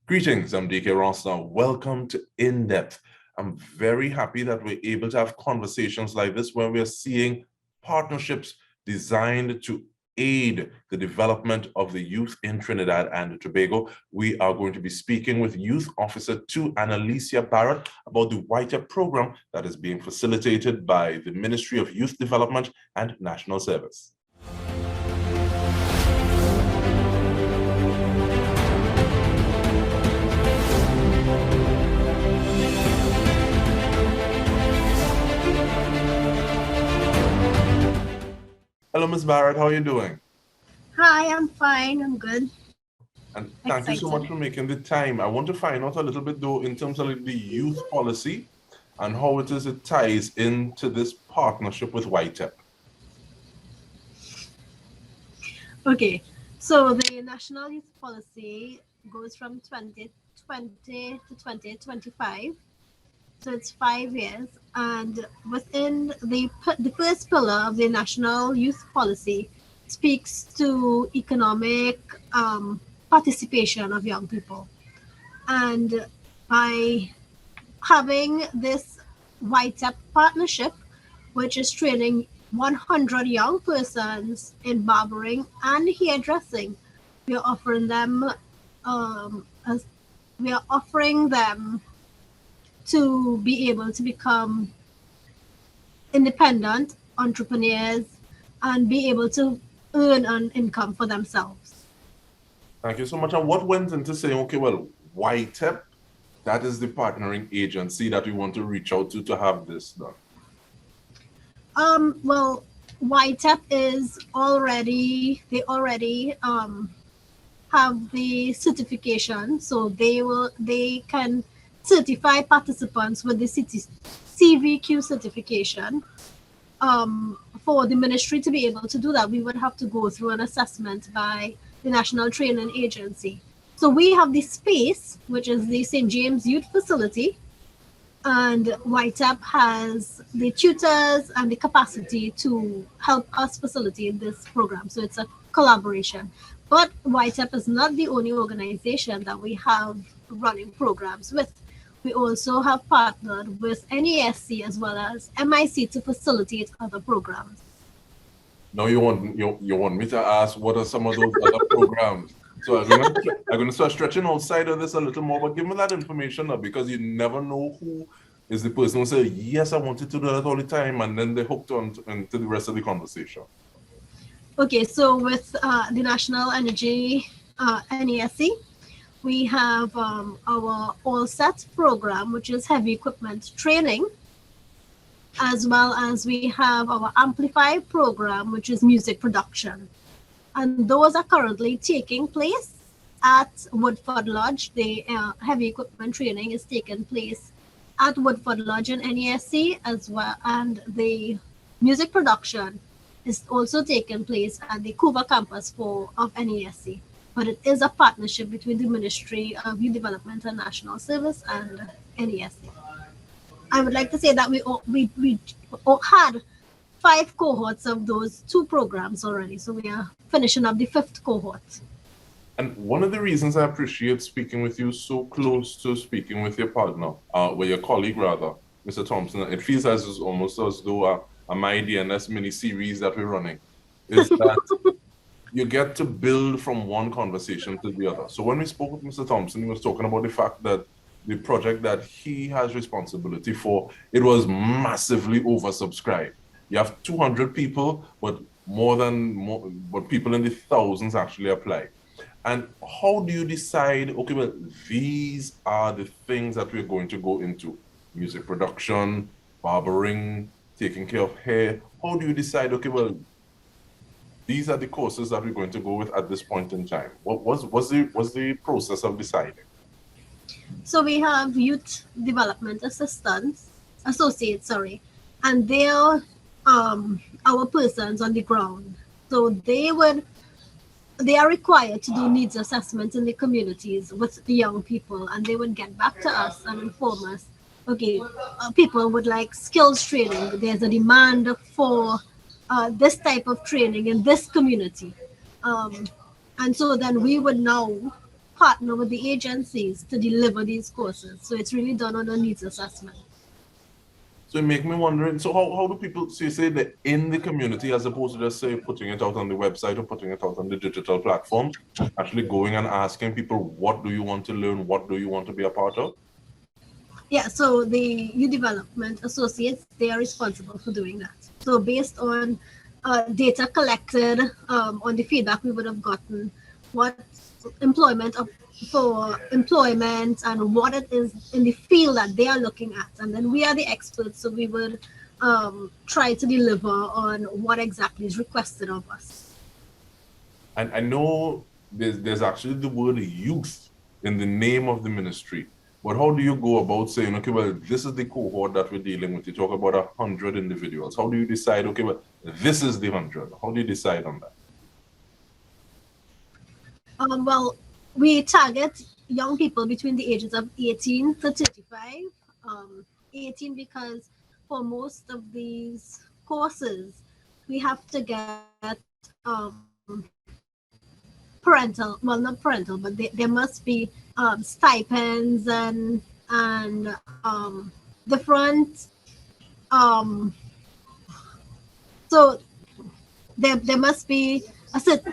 Greetings, I'm Dike Rostant. Welcome to In-Depth. I'm very happy that we're able to have conversations like this where we're seeing partnerships designed to aid the development of the youth in Trinidad and Tobago. We are going to be speaking with Youth Officer 2 Annalicia Barratt about the YTEPP program that is being facilitated by the Ministry of Youth Development and National Service. Hello, Ms. Barratt. How are you doing? Hi, I'm fine. I'm good. And thank you so much for making the time. I want to find out a little bit, though, in terms of the youth policy and how it ties into this partnership with YTEPP. Okay, so the National Youth Policy goes from 2020 to 2025. So it's 5 years. And within the first pillar of the National Youth Policy speaks to economic participation of young people. And by having this YTEPP partnership, which is training 100 young persons in barbering and hairdressing, we are offering them to be able to become independent entrepreneurs and be able to earn an income for themselves. Thank you so much. And what went into saying, okay, well, YTEPP, that is the partnering agency that we want to reach out to have this done? Well, YTEPP is already have the certification, so they can certify participants with the CVQ certification. For the ministry to be able to do that, we would have to go through an assessment by the National Training Agency. So we have the space, which is the St. James Youth Facility, and YTEPP has the tutors and the capacity to help us facilitate this program. So it's a collaboration. But YTEPP is not the only organization that we have running programs with. We also have partnered with NESC as well as MIC to facilitate other programs. Now you want me to ask what are some of those other programs? So I'm going to start stretching outside of this a little more, but give me that information now, because you never know who is the person who say, yes, I wanted to do that all the time, and then they hooked on to the rest of the conversation. Okay, so with the National Energy NESC, we have our All Set program, which is heavy equipment training, as well as we have our Amplify program, which is music production. And those are currently taking place at Woodford Lodge. The heavy equipment training is taking place at Woodford Lodge in NESC as well, and the music production is also taking place at the Cuba campus of NESC. But it is a partnership between the Ministry of Youth Development and National Service and NESC. I would like to say that we had 5 cohorts of those 2 programs already. So we are finishing up the 5th cohort. And one of the reasons I appreciate speaking with you so close to speaking with your partner, with your colleague rather, Mr. Thompson, it feels almost as though a MYDNS mini-series that we're running, is that you get to build from one conversation to the other. So when we spoke with Mr. Thompson, he was talking about the fact that the project that he has responsibility for, it was massively oversubscribed. You have 200 people, but but people in the thousands actually apply. And how do you decide, okay, well, these are the things that we're going to go into? Music production, barbering, taking care of hair. How do you decide, okay, well, these are the courses that we're going to go with at this point in time? What was the process of deciding? So we have youth development associates, and they are our persons on the ground. So they are required to do needs assessment in the communities with the young people, and they would get back to us and inform us, okay, people would like skills training. There's a demand for this type of training in this community. And so then we would now partner with the agencies to deliver these courses. So it's really done on a needs assessment. So it make me wondering, so how do people say that in the community, as opposed to just say putting it out on the website or putting it out on the digital platforms, actually going and asking people, what do you want to learn? What do you want to be a part of? Yeah, so the youth development associates, they are responsible for doing that. So based on data collected, on the feedback we would have gotten, what for employment and what it is in the field that they are looking at. And then we are the experts, so we would try to deliver on what exactly is requested of us. And I know there's actually the word youth in the name of the ministry. But how do you go about saying, okay, well, this is the cohort that we're dealing with? You talk about 100 individuals. How do you decide, okay, well, this is the 100? How do you decide on that? Well, we target young people between the ages of 18 to 35. 18 because for most of these courses, we have to get parental, well, not parental, but there must be stipends and different. So there must be a set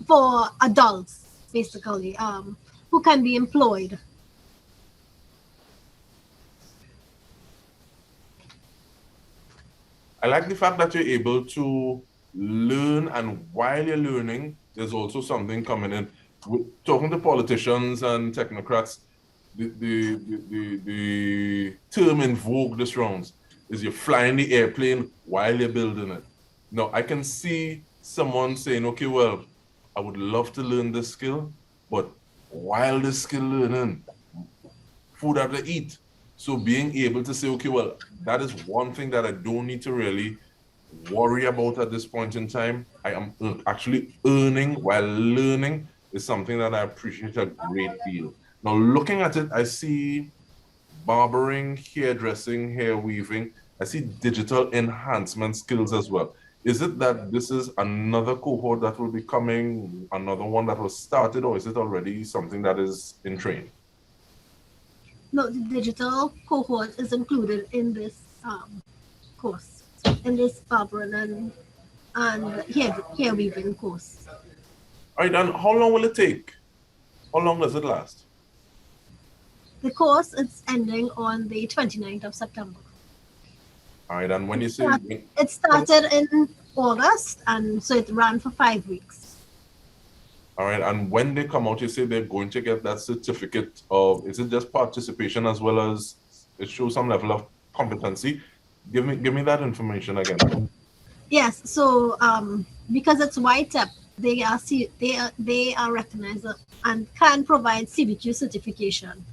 for adults, basically, who can be employed. I like the fact that you're able to learn, and while you're learning, there's also something coming in. Talking to politicians and technocrats, the term in vogue this rounds is you're flying the airplane while you're building it. Now, I can see someone saying, okay, well, I would love to learn this skill, but while this skill learning, food have to eat. So being able to say, okay, well, that is one thing that I don't need to really worry about at this point in time. I am actually earning while learning is something that I appreciate a great deal. Now, looking at it, I see barbering, hairdressing, hair weaving. I see digital enhancement skills as well. Is it that this is another cohort that will be coming, another one that was started, or is it already something that is in train? No, the digital cohort is included in this course, in this barbering and hair weaving course. All right, and how long will it take? How long does it last? The course is ending on the 29th of September. All right, and when you say... It started in August, and so it ran for 5 weeks. All right, and when they come out, you say they're going to get that certificate of, is it just participation as well as it shows some level of competency? Give me that information again. Yes, so because it's YTEPP, they are recognized and can provide CBQ certification.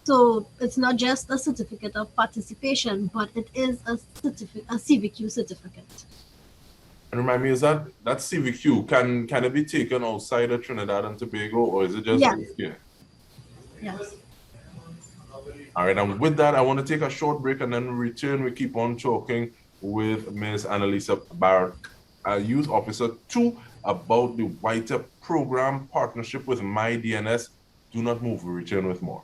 So it's not just a certificate of participation, but it is a CBQ certificate. And remind me, is that CVQ, can it be taken outside of Trinidad and Tobago, or is it just here? Yes. All right, and with that, I want to take a short break, and then we return. We keep on talking with Ms. Annalicia Barratt, a youth officer 2, about the YTEPP program partnership with MYDNS. Do not move, we return with more.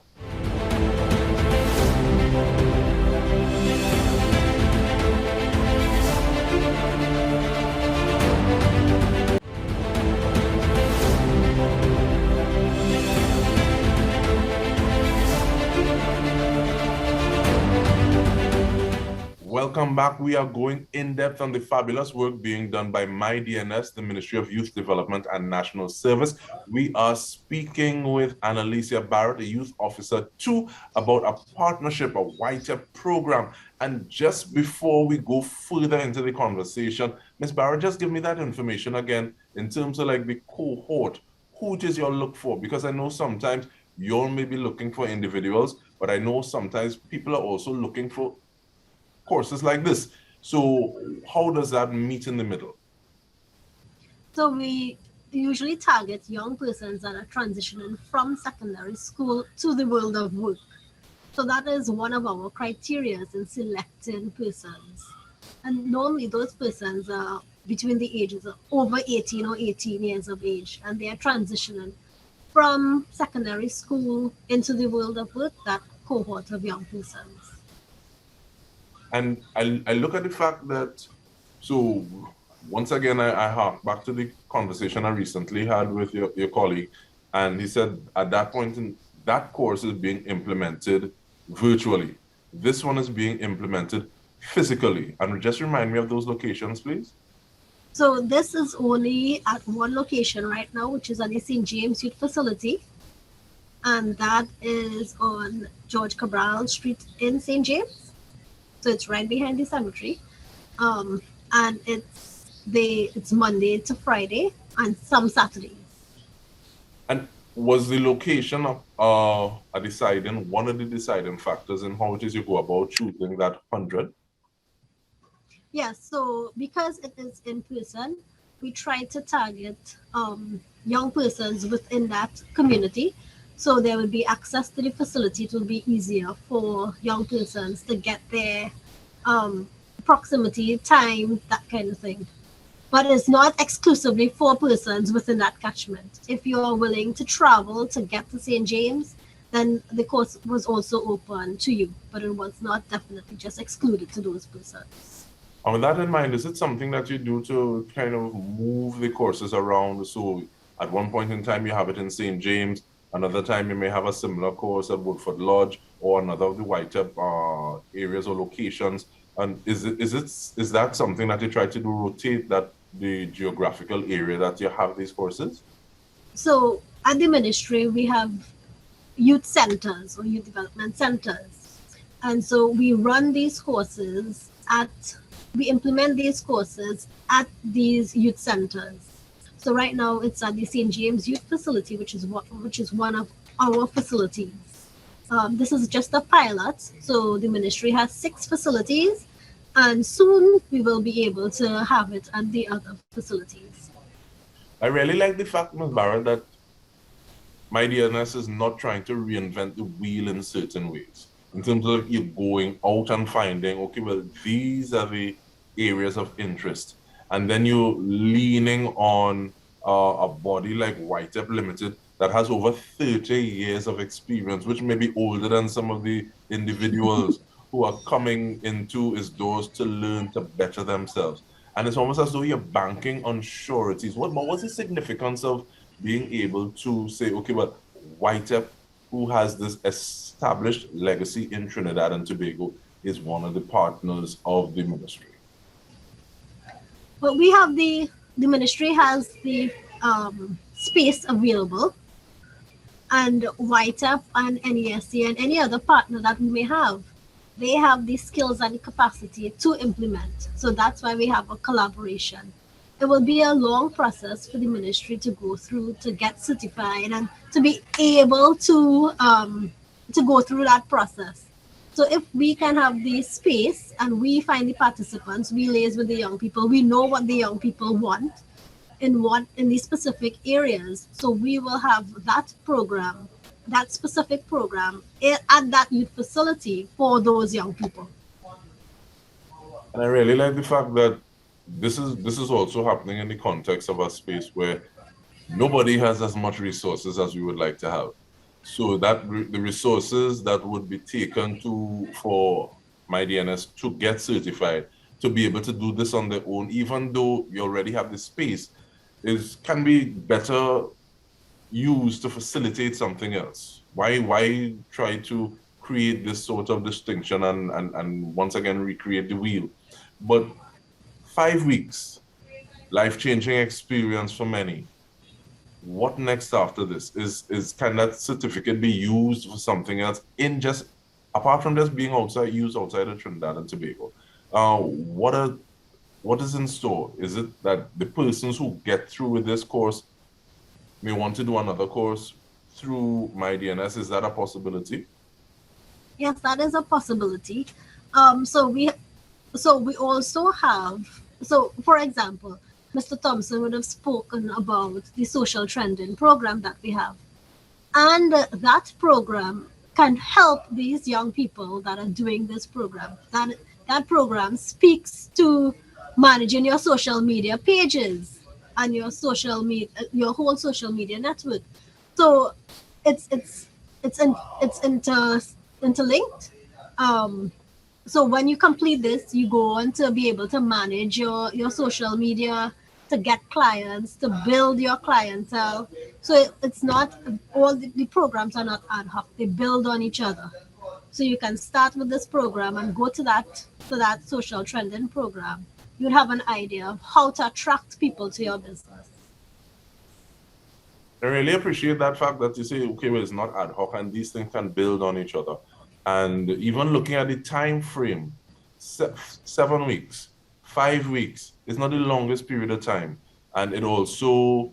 Welcome back. We are going in depth on the fabulous work being done by MYDNS, the Ministry of Youth Development and National Service. We are speaking with Annalicia Barratt, a youth officer 2, about a partnership, a YTEPP program. And just before we go further into the conversation, Ms. Barratt, just give me that information again in terms of like the cohort. Who it is you'll look for? Because I know sometimes you'll maybe looking for individuals, but I know sometimes people are also looking for courses like this. So how does that meet in the middle? So we usually target young persons that are transitioning from secondary school to the world of work. So that is one of our criteria in selecting persons. And normally those persons are between the ages of over 18 or 18 years of age, and they are transitioning from secondary school into the world of work, that cohort of young persons. And I look at the fact that, so once again, I hark back to the conversation I recently had with your colleague, and he said at that point in that course is being implemented virtually. This one is being implemented physically. And just remind me of those locations, please. So this is only at one location right now, which is at the St. James Youth Facility. And that is on George Cabral Street in St. James. So it's right behind the cemetery. And it's Monday to Friday and some Saturdays. And was the location one of the deciding factors in how it is you go about choosing that 100? Yes, so because it is in person, we try to target young persons within that community. So there will be access to the facility. It will be easier for young persons to get there, proximity, time, that kind of thing. But it's not exclusively for persons within that catchment. If you are willing to travel to get to St. James, then the course was also open to you, but it was not definitely just excluded to those persons. And with that in mind, is it something that you do to kind of move the courses around? So at one point in time, you have it in St. James. Another time, you may have a similar course at Woodford Lodge or another of the YTEPP areas or locations. And is that something that you try to do, rotate the geographical area that you have these courses? So at the ministry, we have youth centers or youth development centers. And so we run these courses we implement these courses at these youth centers. So right now it's at the St. James Youth Facility, which is one of our facilities. This is just a pilot. So the ministry has 6 facilities, and soon we will be able to have it at the other facilities. I really like the fact, Ms. Barratt, that MYDNS is not trying to reinvent the wheel in certain ways. In terms of you going out and finding, okay, well, these are the areas of interest. And then you're leaning on a body like YTEPP Limited that has over 30 years of experience, which may be older than some of the individuals who are coming into its doors to learn to better themselves. And it's almost as though you're banking on sureties. What's the significance of being able to say, okay, well, YTEPP, who has this established legacy in Trinidad and Tobago, is one of the partners of the ministry? Well, we have the ministry has the space available, and YTEPP and NESC and any other partner that we may have, they have the skills and the capacity to implement. So that's why we have a collaboration. It will be a long process for the ministry to go through to get certified and to be able to go through that process. So if we can have the space and we find the participants, we liaise with the young people, we know what the young people want in these specific areas. So we will have that program, that specific program at that youth facility for those young people. And I really like the fact that this is also happening in the context of a space where nobody has as much resources as we would like to have. So that the resources that would be taken for MYDNS to get certified, to be able to do this on their own, even though you already have the space, can be better used to facilitate something else. Why try to create this sort of distinction and once again recreate the wheel? But 5 weeks, life-changing experience for many. What next after this? Can that certificate be used for something else apart from just being used outside of Trinidad and Tobago? What is in store? Is it that the persons who get through with this course may want to do another course through MYDNS? Is that a possibility? Yes, that is a possibility. So we also have, so for example, Mr. Thompson would have spoken about the social trending program that we have. And that program can help these young people that are doing this program. That program speaks to managing your social media pages and your whole social media network. So it's interlinked. So when you complete this, you go on to be able to manage your social media, to get clients, to build your clientele. So it's not all the programs are not ad hoc. They build on each other. So you can start with this program and go to that social trending program. You'd have an idea of how to attract people to your business. I really appreciate that fact that you say, okay, well, it's not ad hoc and these things can build on each other. And even looking at the time frame, 7 weeks, 5 weeks, is not the longest period of time. And it also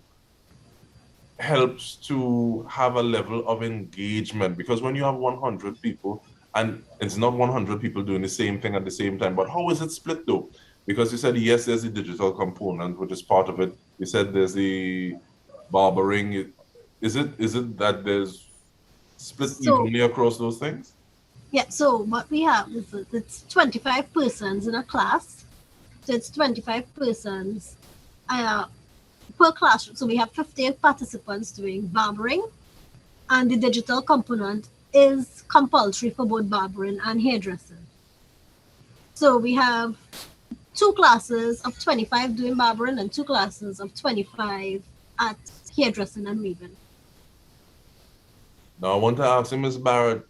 helps to have a level of engagement, because when you have 100 people, and it's not 100 people doing the same thing at the same time, but how is it split though? Because you said, yes, there's the digital component, which is part of it. You said there's the barbering. Is it that there's split evenly across those things? Yeah, so what we have is that it's 25 persons in a class. So it's 25 persons per classroom. So we have 50 participants doing barbering, and the digital component is compulsory for both barbering and hairdressing. So we have 2 classes of 25 doing barbering and 2 classes of 25 at hairdressing and weaving. Now I want to ask you, Ms. Barratt,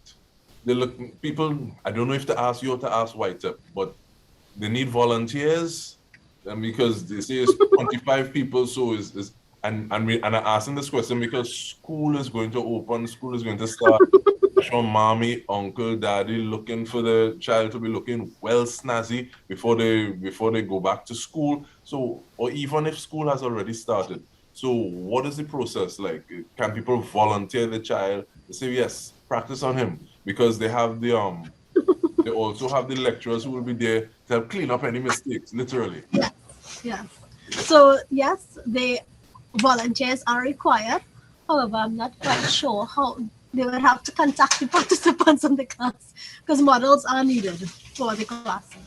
people, I don't know if to ask you or to ask YTEPP, but they need volunteers, and because they say it's 25 people, so and I'm asking this question because school is going to open, school is going to start. Sure, mommy, uncle, daddy looking for the child to be looking well snazzy before they go back to school. So, or even if school has already started. So what is the process like? Can people volunteer the child? They say, yes, practice on him, because they have they also have the lecturers who will be there to help clean up any mistakes, literally. Yeah. So yes, the volunteers are required. However, I'm not quite sure how they would have to contact the participants in the class, because models are needed for the classes.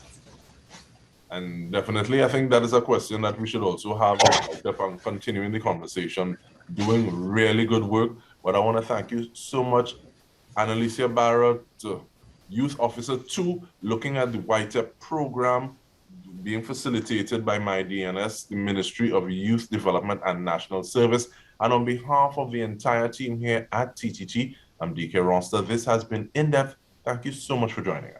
And definitely, I think that is a question that we should also have on continuing the conversation, doing really good work. But I want to thank you so much, Annalicia Barratt, Youth Officer 2, looking at the YTEPP program being facilitated by MYDNS, the Ministry of Youth Development and National Service. And on behalf of the entire team here at TTT, I'm Dike Rostant. This has been In Depth. Thank you so much for joining us.